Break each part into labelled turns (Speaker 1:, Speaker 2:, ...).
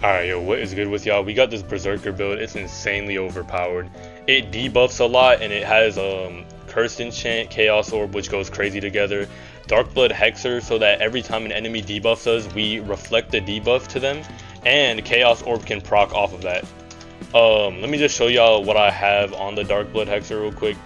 Speaker 1: Alright, yo, what is good with y'all? We got this Berserker build. It's insanely overpowered. It debuffs a lot, and it has Cursed Enchant, Chaos Orb, which goes crazy together. Darkblood Hexer, so that every time an enemy debuffs us, we reflect the debuff to them, and Chaos Orb can proc off of that. Let me just show y'all what I have on the Darkblood Hexer real quick.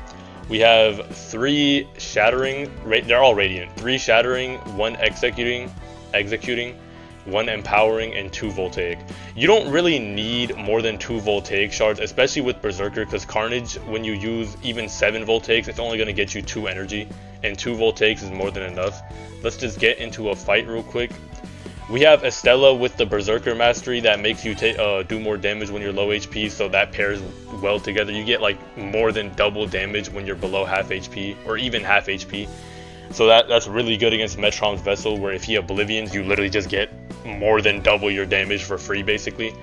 Speaker 1: We have 3 Shattering, they're all Radiant. 3 Shattering, 1 Executing, 1 Empowering, and 2 Voltaic. You don't really need more than 2 Voltaic shards, especially with Berserker, because Carnage, when you use even 7 Voltaics, it's only going to get you 2 energy, and 2 Voltaics is more than enough. Let's just get into a fight real quick. We have Estella with the Berserker Mastery that makes you do more damage when you're low HP, so that pairs well together. You get like more than double damage when you're below half HP, or even half HP. So that's really good against Metrom's Vessel, where if he Oblivions, you literally just get more than double your damage for free, basically.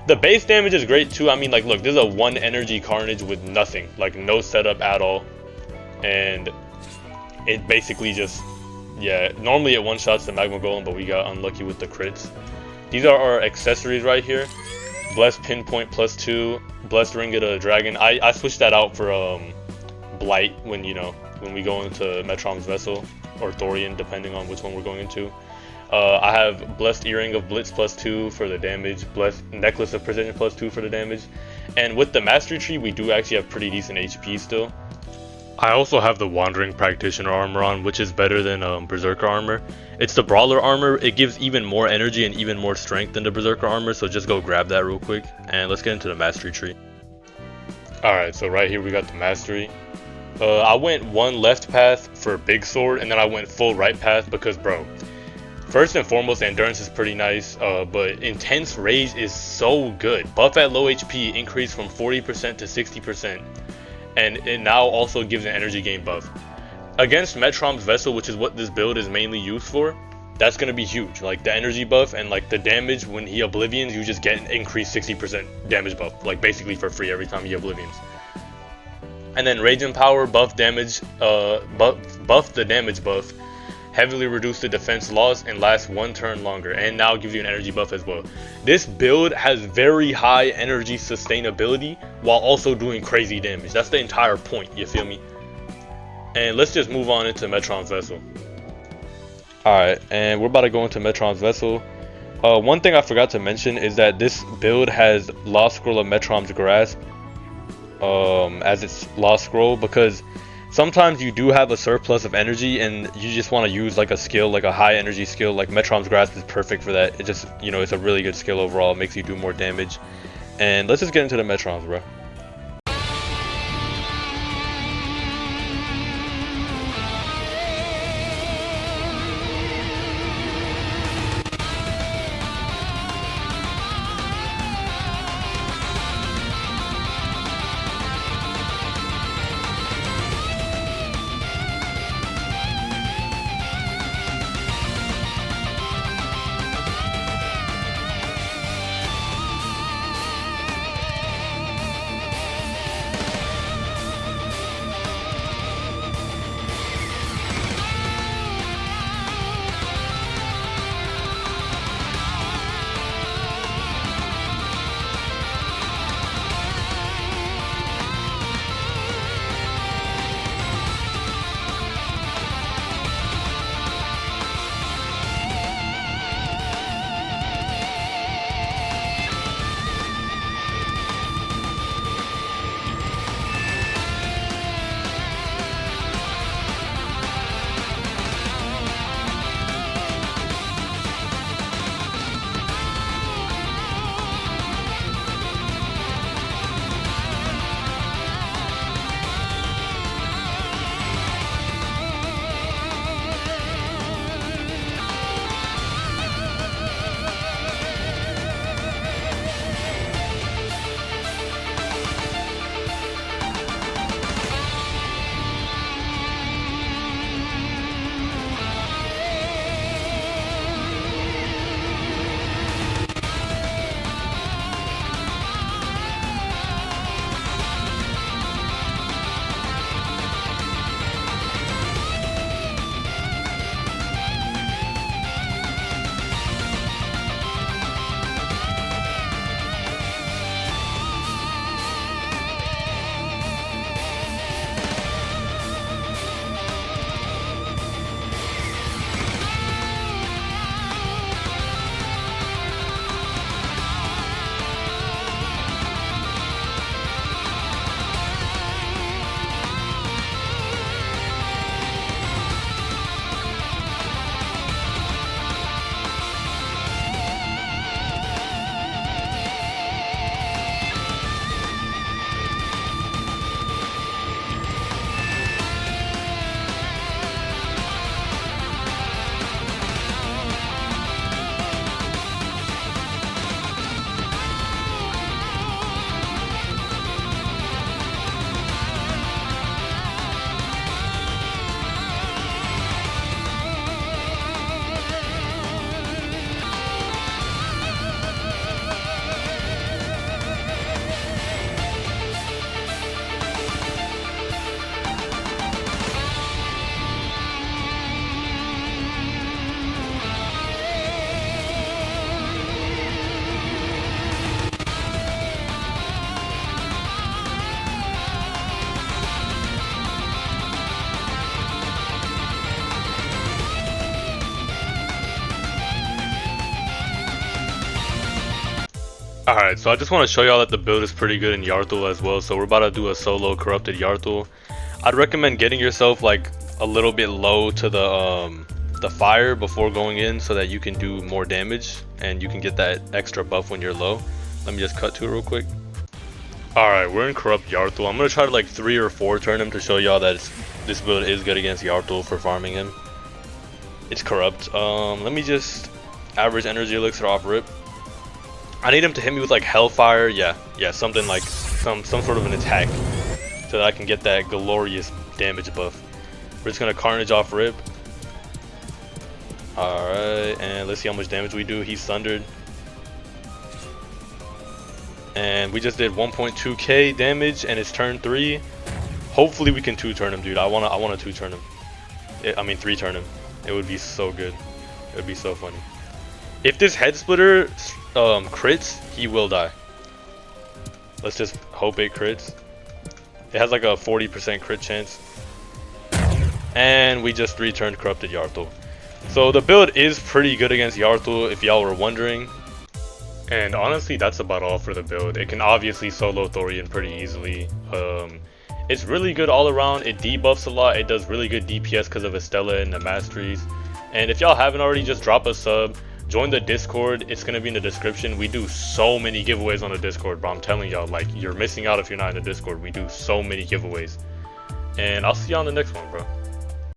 Speaker 1: The base damage is great too. I mean, like, look, this is a 1 energy Carnage with nothing, like no setup at all. And it basically just, yeah, normally it one-shots the Magma Golem, but we got unlucky with the crits. These are our accessories right here. Blessed Pinpoint +2, Blessed Ring of the Dragon. I switched that out for Blight when we go into Metrom's Vessel, or Thorian, depending on which one we're going into. I have Blessed Earring of Blitz +2 for the damage, Blessed Necklace of Precision +2 for the damage, and with the Mastery Tree, we do actually have pretty decent HP still. I also have the Wandering Practitioner armor on, which is better than Berserker armor. It's the Brawler armor. It gives even more energy and even more strength than the Berserker armor, so just go grab that real quick, and let's get into the Mastery Tree. Alright, so right here we got the Mastery. I went 1 left path for Big Sword, and then I went full right path because, bro, first and foremost, Endurance is pretty nice, but Intense Rage is so good. Buff at low HP increased from 40% to 60%, and it now also gives an energy gain buff. Against Metrom's Vessel, which is what this build is mainly used for, that's going to be huge. Like, the energy buff and, like, the damage when he Oblivions, you just get an increased 60% damage buff, like, basically for free every time he Oblivions. And then Rage and Power, buff damage, buff the damage buff, heavily reduce the defense loss, and lasts 1 turn longer, and now gives you an energy buff as well. This build has very high energy sustainability while also doing crazy damage. That's the entire point, you feel me? And let's just move on into Metrom's Vessel. Alright, and we're about to go into Metrom's Vessel. One thing I forgot to mention is that this build has Lost Scroll of Metrom's Grasp as its Lost Scroll, because sometimes you do have a surplus of energy and you just want to use like a skill, like a high energy skill. Like Metrom's Grasp is perfect for that. It just, it's a really good skill overall. It makes you do more damage. And let's just get into the Metroms, bro. Alright, so I just want to show y'all that the build is pretty good in Yarthul as well. So we're about to do a solo corrupted Yarthul. I'd recommend getting yourself like a little bit low to the fire before going in so that you can do more damage and you can get that extra buff when you're low. Let me just cut to it real quick. Alright, we're in corrupt Yarthul. I'm gonna try to like 3 or 4 turn him to show y'all that this build is good against Yarthul for farming him. It's corrupt. Let me just average energy elixir off rip. I need him to hit me with like hellfire, yeah, something like some sort of an attack, so that I can get that glorious damage buff. We're just gonna carnage off rip. All right, and let's see how much damage we do. He's thundered, and we just did 1.2k damage, and it's turn 3. Hopefully we can 2-turn him, dude. I wanna 2-turn him. I mean 3-turn him. It would be so good. It would be so funny. If this head splitter crits, he will die. Let's just hope it crits. It has like a 40% crit chance. And we just returned corrupted Yarthul. So the build is pretty good against Yarthul, if y'all were wondering. And honestly, that's about all for the build. It can obviously solo Thorian pretty easily. It's really good all around. It debuffs a lot. It does really good DPS because of Estella and the masteries. And if y'all haven't already, just drop a sub. Join the Discord. It's gonna be in the description. We do so many giveaways on the Discord, bro. I'm telling y'all, like, you're missing out if you're not in the Discord. We do so many giveaways. And I'll see y'all on the next one, bro.